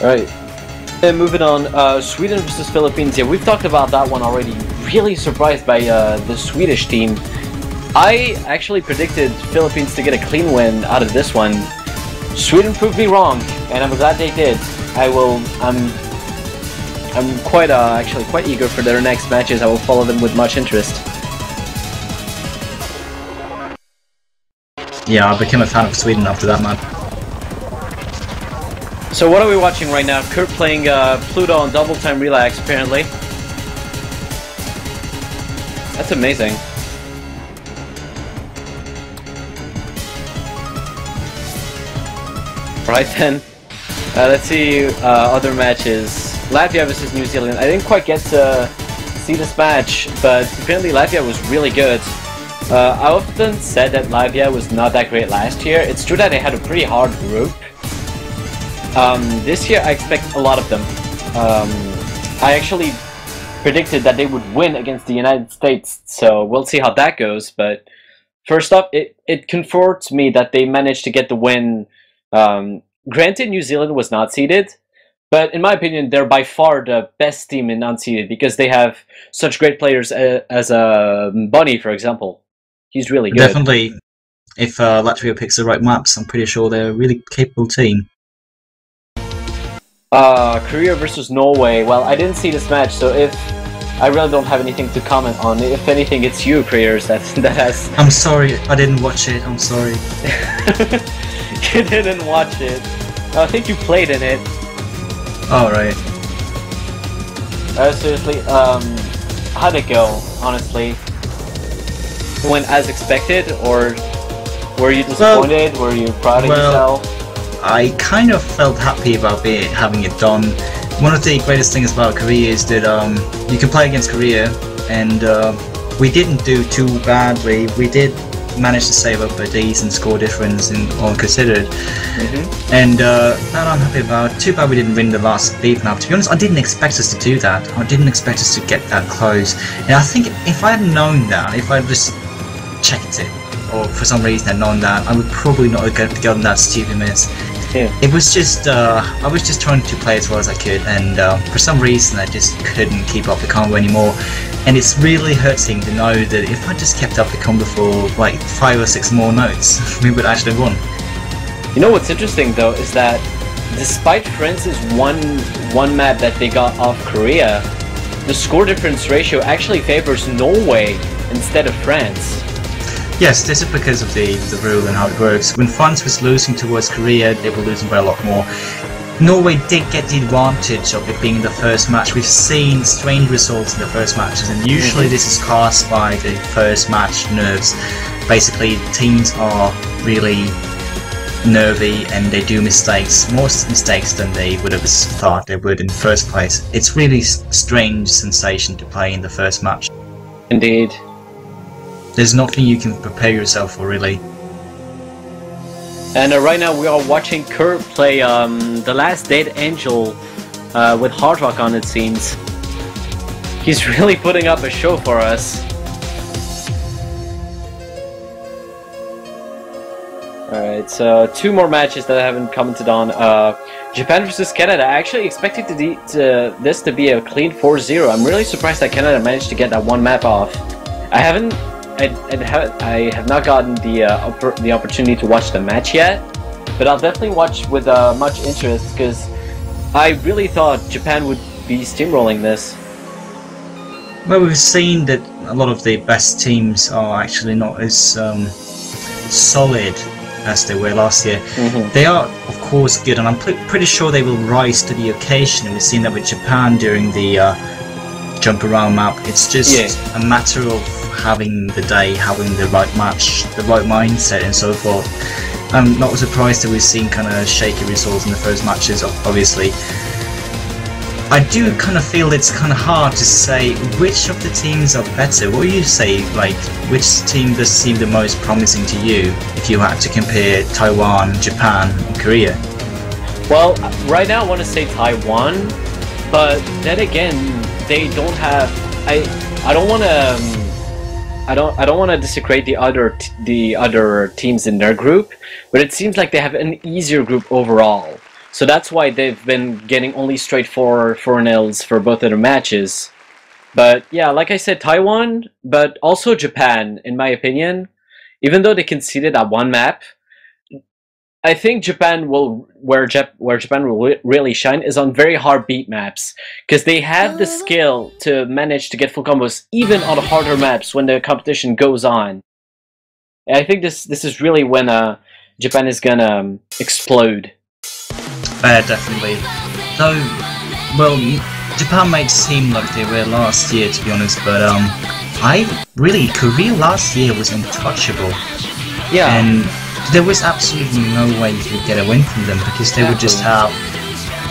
Alright. Moving on, Sweden versus Philippines. Yeah, we've talked about that one already. Really surprised by the Swedish team. I actually predicted Philippines to get a clean win out of this one. Sweden proved me wrong, and I'm glad they did. I'm quite actually quite eager for their next matches. I will follow them with much interest. Yeah, I became a fan of Sweden after that match. So what are we watching right now? Kurt playing Pluto on double time relax, apparently. That's amazing. Right then, let's see other matches. Latvia versus New Zealand. I didn't quite get to see this match, but apparently Latvia was really good. I often said that Latvia was not that great last year. It's true that they had a pretty hard group. This year I expect a lot of them. I actually predicted that they would win against the United States, so we'll see how that goes. But first off, it comforts me that they managed to get the win. Granted, New Zealand was not seeded, but in my opinion, they're by far the best team in unseeded because they have such great players as Bunny, for example. He's really good. Definitely, if Latvia picks the right maps, I'm pretty sure they're a really capable team. Korea versus Norway. Well, I didn't see this match, so I really don't have anything to comment on. If anything, it's you, Creators, that has... I'm sorry, I didn't watch it, I'm sorry. You didn't watch it. I think you played in it. Alright. Seriously, how'd it go, honestly? It went as expected, or were you disappointed? Were you proud of yourself? I kind of felt happy about having it done. One of the greatest things about Korea is that you can play against Korea, and we didn't do too badly. We did manage to save up a decent score difference in all considered, and that I'm happy about. Too bad we didn't win the last beat map. To be honest, I didn't expect us to do that. I didn't expect us to get that close, and I think if I had known that, if I just checked it, or for some reason had known that, I would probably not have gotten that stupid miss. Yeah. It was just, I was just trying to play as well as I could, and for some reason I just couldn't keep up the combo anymore. And it's really hurting to know that if I just kept up the combo for like 5 or 6 more notes, we would actually have won. You know what's interesting though is that despite France's one map that they got off Korea, the score difference ratio actually favors Norway instead of France. Yes, this is because of the rule and how it works. When France was losing towards Korea, they were losing by a lot more. Norway did get the advantage of it being the first match. We've seen strange results in the first matches, and usually this is caused by the first match nerves. Basically, teams are really nervy and they do mistakes, more mistakes than they would have thought they would in the first place. It's really strange sensation to play in the first match. Indeed. There's nothing you can prepare yourself for, really. And right now we are watching Kurt play The Last Dead Angel with Hard Rock on, it seems. He's really putting up a show for us. Alright, so 2 more matches that I haven't commented on. Japan versus Canada. I actually expected this to be a clean 4-0. I'm really surprised that Canada managed to get that one map off. I have not gotten the opportunity to watch the match yet, but I'll definitely watch with much interest because I really thought Japan would be steamrolling this. Well, we've seen that a lot of the best teams are actually not as solid as they were last year. They are, of course, good, and I'm pretty sure they will rise to the occasion. And we've seen that with Japan during the jump around map. It's just a matter of having the day, having the right match, the right mindset and so forth. I'm not surprised that we've seen kind of shaky results in the first matches, obviously. I do kind of feel it's kind of hard to say which of the teams are better. What do you say, like, which team does seem the most promising to you if you had to compare Taiwan, Japan and Korea? Well, right now I want to say Taiwan, but then again, they don't have... I don't want to I don't want to desecrate the other teams in their group, but it seems like they have an easier group overall. So that's why they've been getting only straight 4-0s for both of their matches. But yeah, like I said, Taiwan, but also Japan, in my opinion, even though they conceded at one map, I think Japan will where Japan will really shine is on very hard beat maps, because they have the skill to manage to get full combos even on harder maps when the competition goes on. And I think this is really when Japan is gonna explode. Definitely. Though, well, Japan might seem like they were last year, to be honest, but Korea last year was untouchable. Yeah. And there was absolutely no way you could get a win from them, because they would just have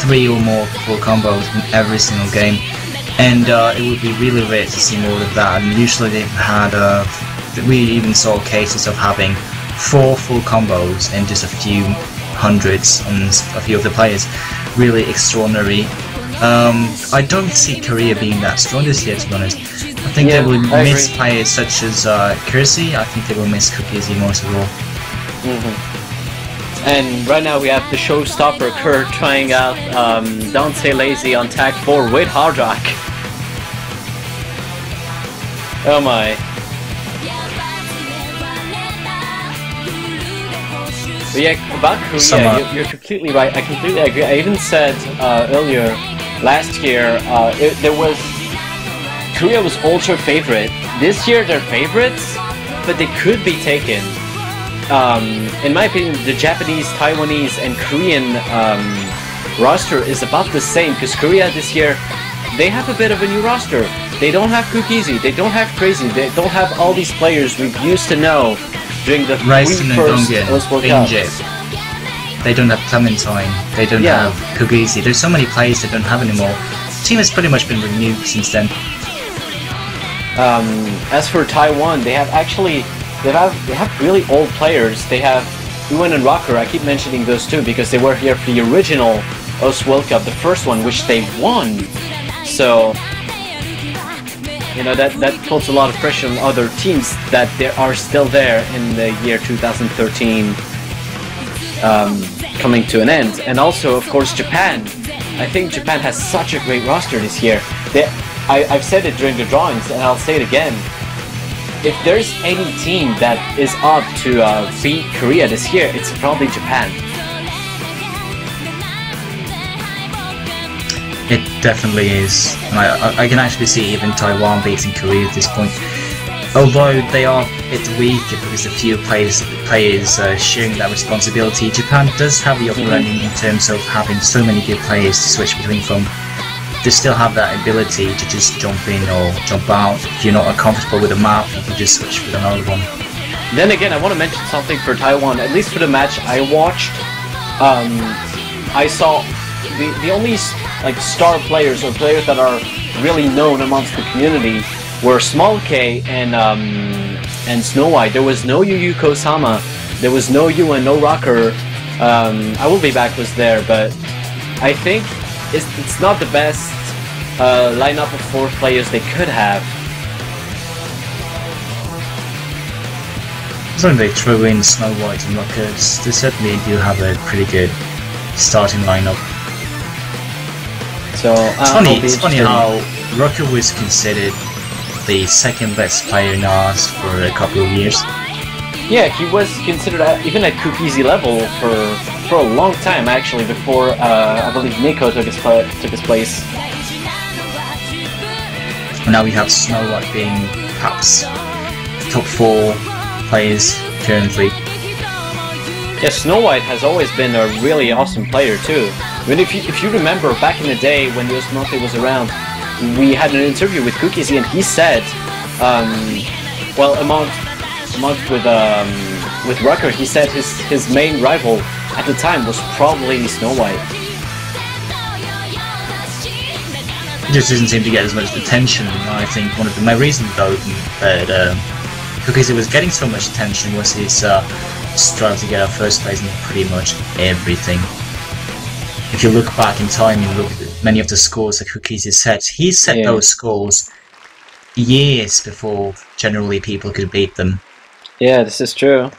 3 or more full combos in every single game, and it would be really rare to see more of that. And usually they've had, we even saw cases of having 4 full combos in just a few hundreds on a few of the players. Really extraordinary. I don't see Korea being that strong this year, to be honest. I think they will miss players such as Kersey. I think they will miss Cookies most of all. And right now we have the showstopper Kurt trying out Don't Say Lazy on tag 4 with Hard Rock. Oh my. But yeah, about Korea, you're completely right. I completely agree. I even said earlier, last year, Korea was ultra favorite. This year they're favorites, but they could be taken. In my opinion, the Japanese, Taiwanese, and Korean roster is about the same, because Korea this year, they have a bit of a new roster. They don't have Cookiezi, they don't have Crazy, they don't have all these players we used to know during the first World Cup. They don't have Clementine, they don't have Cookiezi. There's so many players they don't have anymore. The team has pretty much been renewed since then. As for Taiwan, they have really old players. They have Uwen and Rocker. I keep mentioning those two because they were here for the original OWC World Cup, the first one, which they won. So, you know, that puts a lot of pressure on other teams that they are still there in the year 2013 coming to an end. And also, of course, Japan. I think Japan has such a great roster this year. I've said it during the drawings, and I'll say it again. If there's any team that is up to beat Korea this year, it's probably Japan. It definitely is. I can actually see even Taiwan beating Korea at this point. Although they are a bit weaker because a few players sharing that responsibility, Japan does have the upper hand in terms of having so many good players to switch between from. They still have that ability to just jump in or jump out. If you're not comfortable with a map, you can just switch with another one. Then again, I want to mention something for Taiwan. At least for the match I watched, I saw the only like star players or players that are really known amongst the community were Small K and Snow White. There was no Yu Kosama, there was no Yuan, no Rocker. I Will Be Back was there, but I think it's not the best lineup of 4 players they could have. As long as they throw in Snow White and Rocker, they certainly do have a pretty good starting lineup. So it's funny how Rocker was considered the second best player in ours for a couple of years. Yeah, he was considered even at Cookiezi level for a long time actually, before I believe Nico took his place. And now we have Snow White being perhaps top 4 players currently. Yeah, Snow White has always been a really awesome player too. I mean, if you remember back in the day when Yosmonte was around, we had an interview with Cookiezi and he said, well, amongst with Rucker, he said his main rival at the time was probably Snow White. He just doesn't seem to get as much attention. I think one of the main reasons though that Cookiezi was getting so much attention was his struggle to get our first place in pretty much everything. If you look back in time and look at many of the scores that Cookiezi set, he set those scores years before generally people could beat them. Yeah, this is true.